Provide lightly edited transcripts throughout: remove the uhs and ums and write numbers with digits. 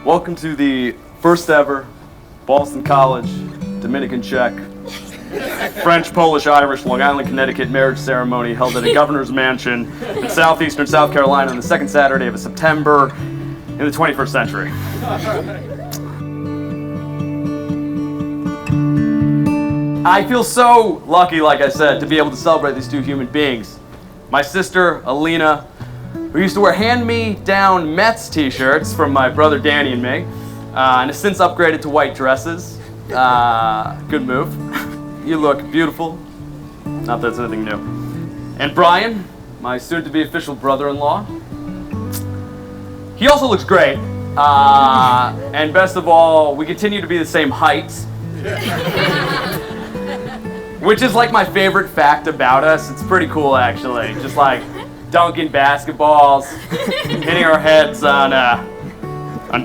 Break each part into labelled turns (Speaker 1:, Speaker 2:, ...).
Speaker 1: Welcome to the first ever Boston College, Dominican Czech, French, Polish, Irish, Long Island, Connecticut marriage ceremony held at a governor's mansion in southeastern South Carolina on the second Saturday of September in the 21st century. I feel so lucky, like I said, to be able to celebrate these two human beings. My sister, Alina, who used to wear hand-me-down Mets t-shirts from my brother Danny and me, and has since upgraded to white dresses. Good move. You look beautiful. Not that it's anything new. And Brian, my soon-to-be official brother-in-law. He also looks great. And best of all, we continue to be the same height. Which is like my favorite fact about us. It's pretty cool, actually. Just like dunking basketballs, hitting our heads on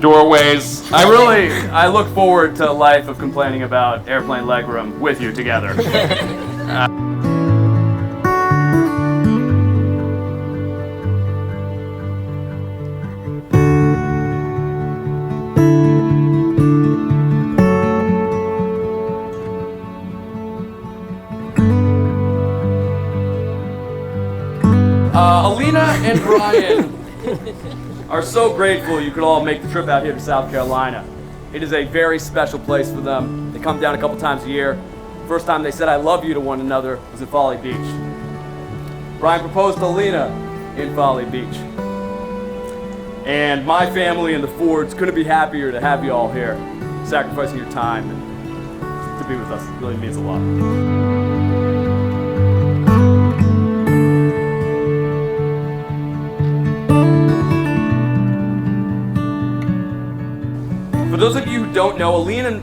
Speaker 1: doorways. I look forward to a life of complaining about airplane legroom with you together. Alina and Brian are so grateful you could all make the trip out here to South Carolina. It is a very special place for them. They come down a couple times a year. First time they said I love you to one another was at Folly Beach. Brian proposed to Alina in Folly Beach. And my family and the Fords couldn't be happier to have you all here, sacrificing your time and to be with us. It really means a lot. For those of you who don't know, Alina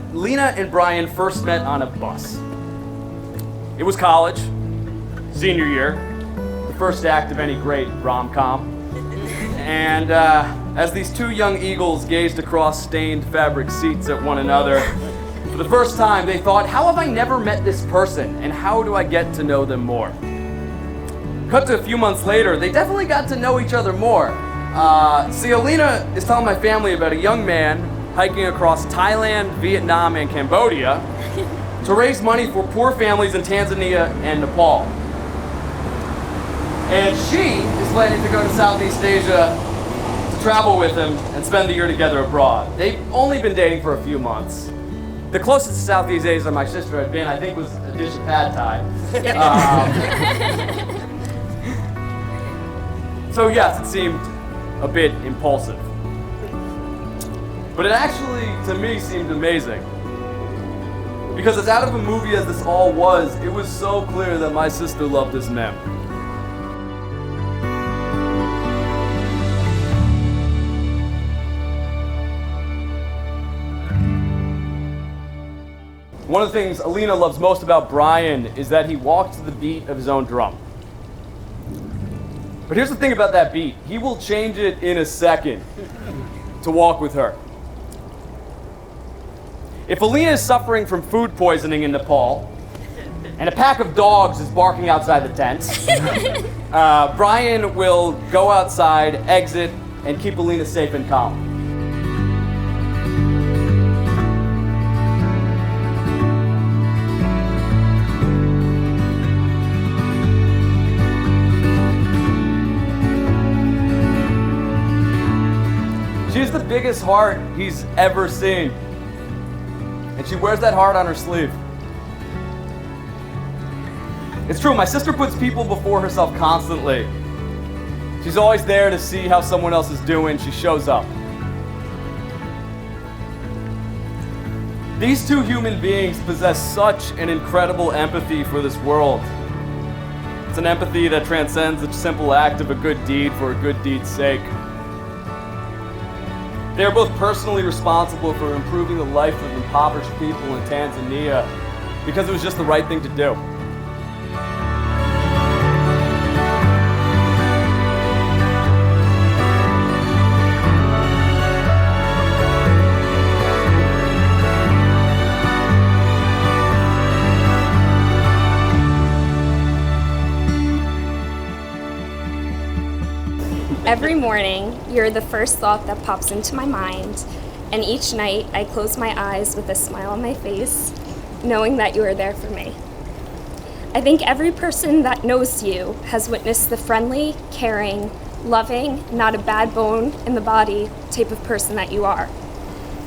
Speaker 1: and Brian first met on a bus. It was college, senior year, the first act of any great rom-com. And as these two young eagles gazed across stained fabric seats at one another, for the first time they thought, how have I never met this person, and how do I get to know them more? Cut to a few months later, they definitely got to know each other more. See, Alina is telling my family about a young man hiking across Thailand, Vietnam, and Cambodia to raise money for poor families in Tanzania and Nepal. And she is planning to go to Southeast Asia to travel with him and spend the year together abroad. They've only been dating for a few months. The closest to Southeast Asia my sister had been, I think, was a dish of pad thai. So yes, it seemed a bit impulsive. But it actually, to me, seemed amazing. Because as out of a movie as this all was, it was so clear that my sister loved this man. One of the things Alina loves most about Brian is that he walks to the beat of his own drum. But here's the thing about that beat. He will change it in a second to walk with her. If Alina is suffering from food poisoning in Nepal, and a pack of dogs is barking outside the tent, Brian will go outside, exit, and keep Alina safe and calm. She's the biggest heart he's ever seen. And she wears that heart on her sleeve. It's true, my sister puts people before herself constantly. She's always there to see how someone else is doing. She shows up. These two human beings possess such an incredible empathy for this world. It's an empathy that transcends the simple act of a good deed for a good deed's sake. They are both personally responsible for improving the life of impoverished people in Tanzania because it was just the right thing to do.
Speaker 2: Every morning, you're the first thought that pops into my mind, and each night I close my eyes with a smile on my face, knowing that you are there for me. I think every person that knows you has witnessed the friendly, caring, loving, not a bad bone in the body type of person that you are.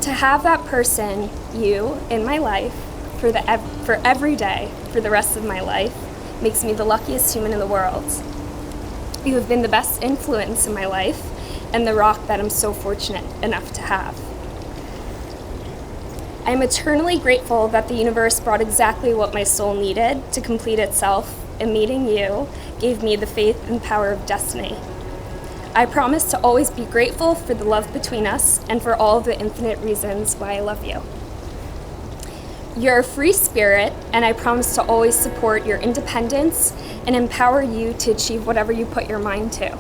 Speaker 2: To have that person, you, in my life for every day, for the rest of my life, makes me the luckiest human in the world. You have been the best influence in my life and the rock that I'm so fortunate enough to have. I am eternally grateful that the universe brought exactly what my soul needed to complete itself, and meeting you gave me the faith and power of destiny. I promise to always be grateful for the love between us and for all of the infinite reasons why I love you. You're a free spirit, and I promise to always support your independence and empower you to achieve whatever you put your mind to.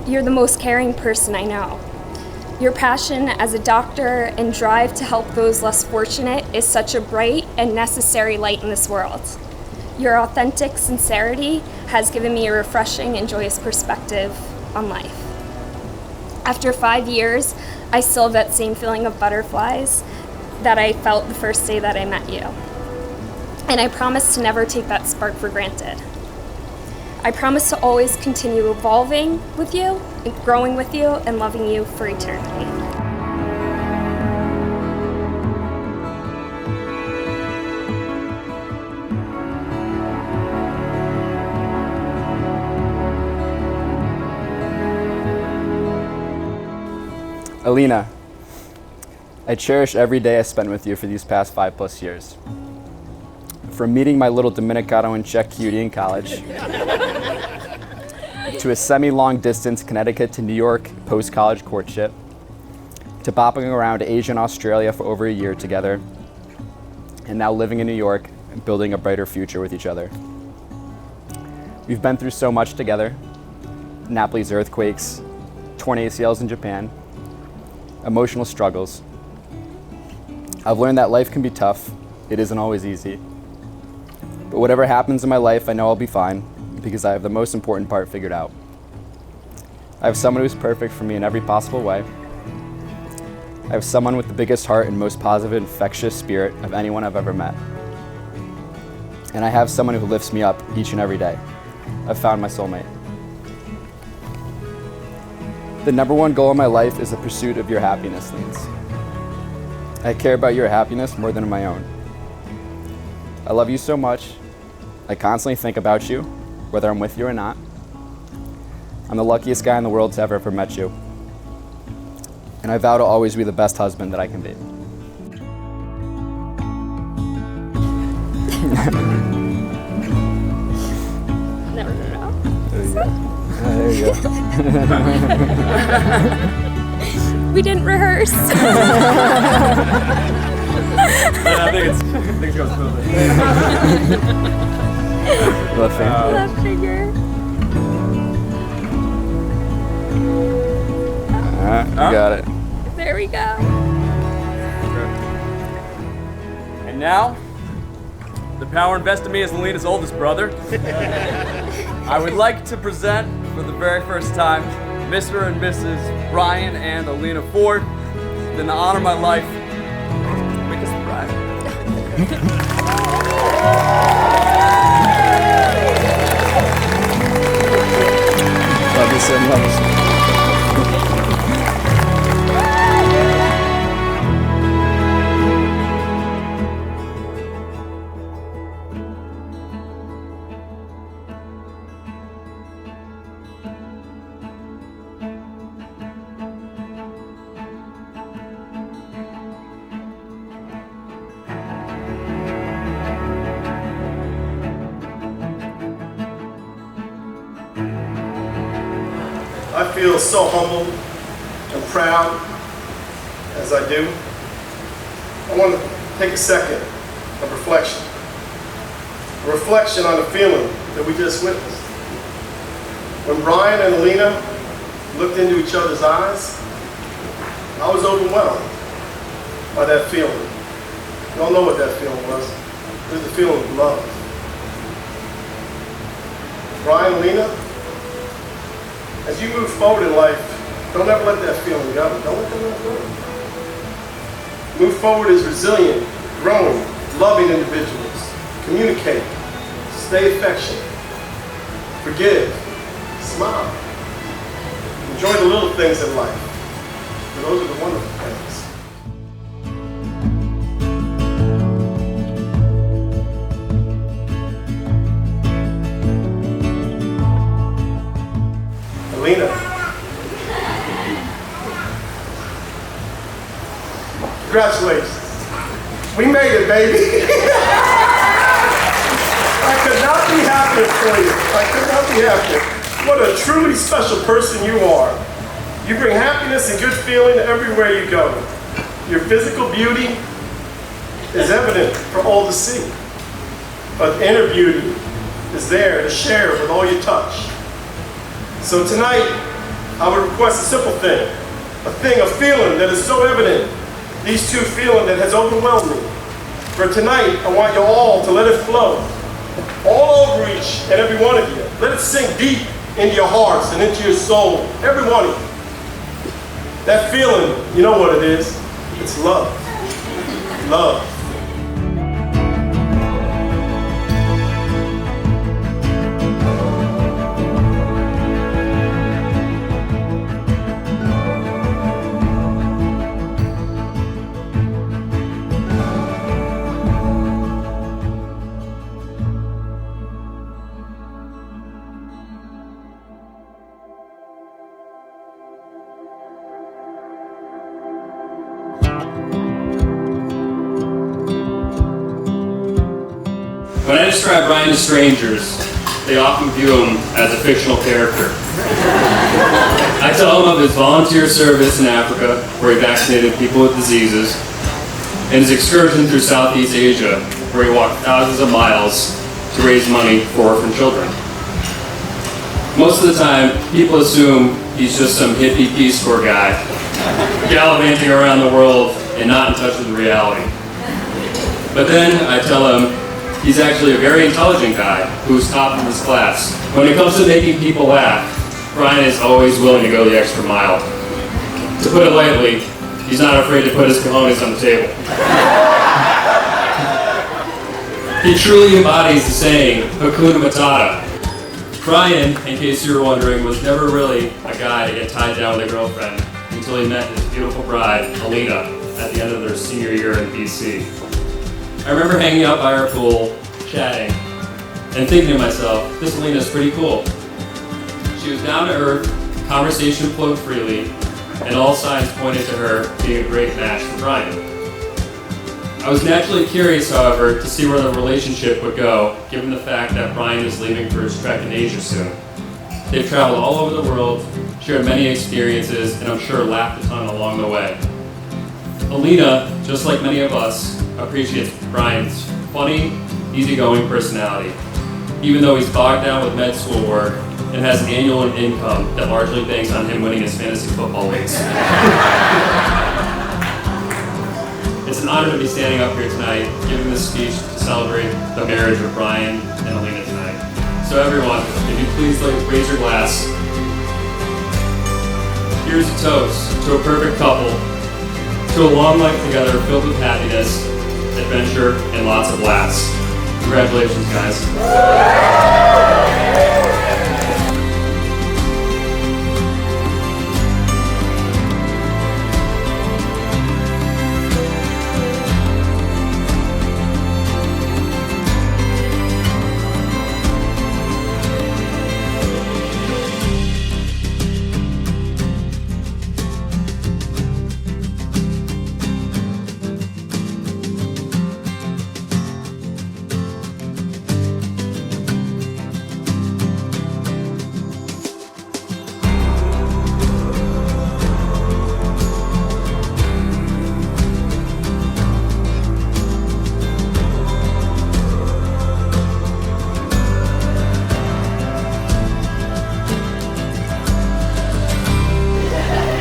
Speaker 2: You're the most caring person I know. Your passion as a doctor and drive to help those less fortunate is such a bright and necessary light in this world. Your authentic sincerity has given me a refreshing and joyous perspective on life. After 5 years, I still have that same feeling of butterflies that I felt the first day that I met you. And I promise to never take that spark for granted. I promise to always continue evolving with you, growing with you, and loving you for eternity.
Speaker 3: Alina, I cherish every day I spent with you for these past 5+ years. From meeting my little Dominicano and Czech cutie in college, to a semi-long distance Connecticut to New York post-college courtship, to bopping around Asia and Australia for over a year together, and now living in New York and building a brighter future with each other. We've been through so much together: Napoli's earthquakes, torn ACLs in Japan, emotional struggles. I've learned that life can be tough. It isn't always easy. But whatever happens in my life, I know I'll be fine, because I have the most important part figured out. I have someone who's perfect for me in every possible way. I have someone with the biggest heart and most positive, infectious spirit of anyone I've ever met. And I have someone who lifts me up each and every day. I've found my soulmate. The number one goal in my life is the pursuit of your happiness, Leans. I care about your happiness more than my own. I love you so much. I constantly think about you, whether I'm with you or not. I'm the luckiest guy in the world to ever met you. And I vow to always be the best husband that I can be.
Speaker 2: Never know.
Speaker 3: There you go.
Speaker 2: We didn't rehearse.
Speaker 1: I think it's going smoothly.
Speaker 3: Left hand.
Speaker 2: Left finger.
Speaker 3: You got it.
Speaker 2: There we go.
Speaker 1: And now, the power invested in me as Alina's oldest brother, I would like to present for the very first time Mr. and Mrs. Brian and Alina Ford. In the honor of my life, make us the bride.
Speaker 3: Love you so much.
Speaker 4: I feel so humbled and proud as I do. I want to take a second of reflection. A reflection on the feeling that we just witnessed. When Brian and Alina looked into each other's eyes, I was overwhelmed by that feeling. You all know what that feeling was. It was the feeling of love. Brian, Alina, as you move forward in life, don't ever let that feeling go. Don't let that go. Move forward as resilient, growing, loving individuals. Communicate. Stay affectionate. Forgive. Smile. Enjoy the little things in life. For those are the wonderful things. Alina. Congratulations. We made it, baby. I could not be happier for you. I could not be happier. What a truly special person you are. You bring happiness and good feeling everywhere you go. Your physical beauty is evident for all to see. But the inner beauty is there to share with all you touch. So tonight, I would request a simple thing, a feeling that is so evident, these two feelings that has overwhelmed me. For tonight, I want you all to let it flow, all over each and every one of you. Let it sink deep into your hearts and into your soul, every one of you. That feeling, you know what it is? It's love. Love.
Speaker 5: When I describe Brian to strangers, they often view him as a fictional character. I tell them of his volunteer service in Africa, where he vaccinated people with diseases, and his excursion through Southeast Asia, where he walked thousands of miles to raise money for orphan children. Most of the time, people assume he's just some hippie Peace Corps guy, gallivanting around the world and not in touch with reality. But then I tell him he's actually a very intelligent guy who's top in his class. When it comes to making people laugh, Brian is always willing to go the extra mile. To put it lightly, he's not afraid to put his cojones on the table. He truly embodies the saying, Hakuna Matata. Brian, in case you were wondering, was never really a guy to get tied down with a girlfriend until he met his beautiful bride, Alina, at the end of their senior year in BC. I remember hanging out by our pool, chatting, and thinking to myself, this Alina's pretty cool. She was down to earth, conversation flowed freely, and all signs pointed to her being a great match for Brian. I was naturally curious, however, to see where the relationship would go, given the fact that Brian is leaving for his trek in Asia soon. They've traveled all over the world, shared many experiences, and I'm sure laughed a ton along the way. Alina, just like many of us, appreciates Brian's funny, easygoing personality, even though he's bogged down with med school work and has an annual income that largely banks on him winning his fantasy football leagues. It's an honor to be standing up here tonight, giving this speech to celebrate the marriage of Brian and Alina tonight. So everyone, if you please raise your glass. Here's a toast to a perfect couple, to a long life together filled with happiness, adventure, and lots of laughs. Congratulations, guys.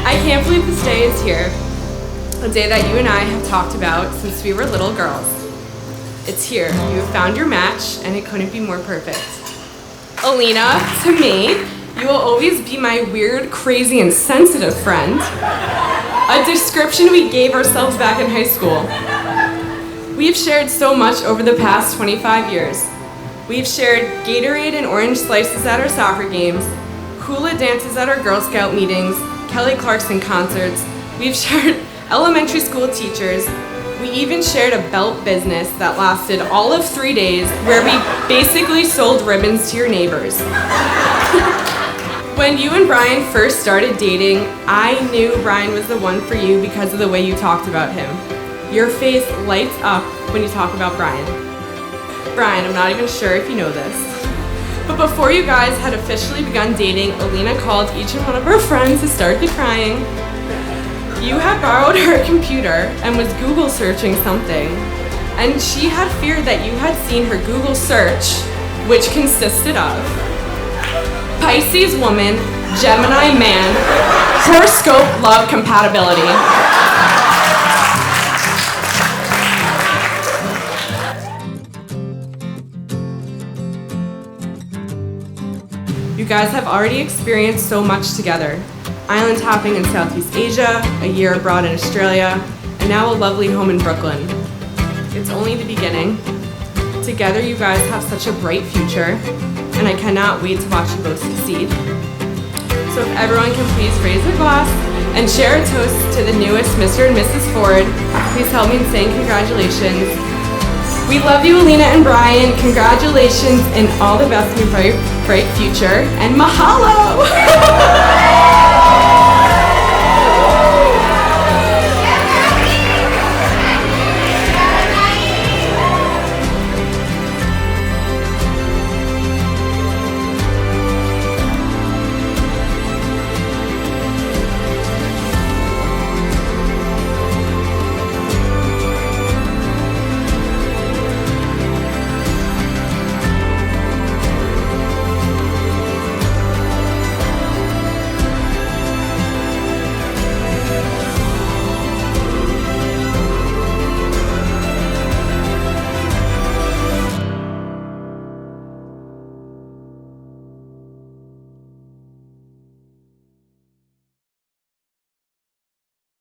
Speaker 6: I can't believe this day is here, a day that you and I have talked about since we were little girls. It's here. You have found your match, and it couldn't be more perfect. Alina, to me, you will always be my weird, crazy, and sensitive friend. A description we gave ourselves back in high school. We've shared so much over the past 25 years. We've shared Gatorade and orange slices at our soccer games, hula dances at our Girl Scout meetings, Kelly Clarkson concerts. We've shared elementary school teachers. We even shared a belt business that lasted all of 3 days where we basically sold ribbons to your neighbors. When you and Brian first started dating, I knew Brian was the one for you because of the way you talked about him. Your face lights up when you talk about Brian. Brian, I'm not even sure if you know this, but before you guys had officially begun dating, Alina called each and one of her friends who started crying. You had borrowed her computer and was Google searching something, and she had feared that you had seen her Google search, which consisted of Pisces woman, Gemini man, horoscope love compatibility. You guys have already experienced so much together. Island hopping in Southeast Asia, a year abroad in Australia, and now a lovely home in Brooklyn. It's only the beginning. Together you guys have such a bright future, and I cannot wait to watch you both succeed. So if everyone can please raise their glass and share a toast to the newest Mr. and Mrs. Ford, please help me in saying congratulations. We love you, Alina and Brian. Congratulations and all the best in your bright future, and mahalo!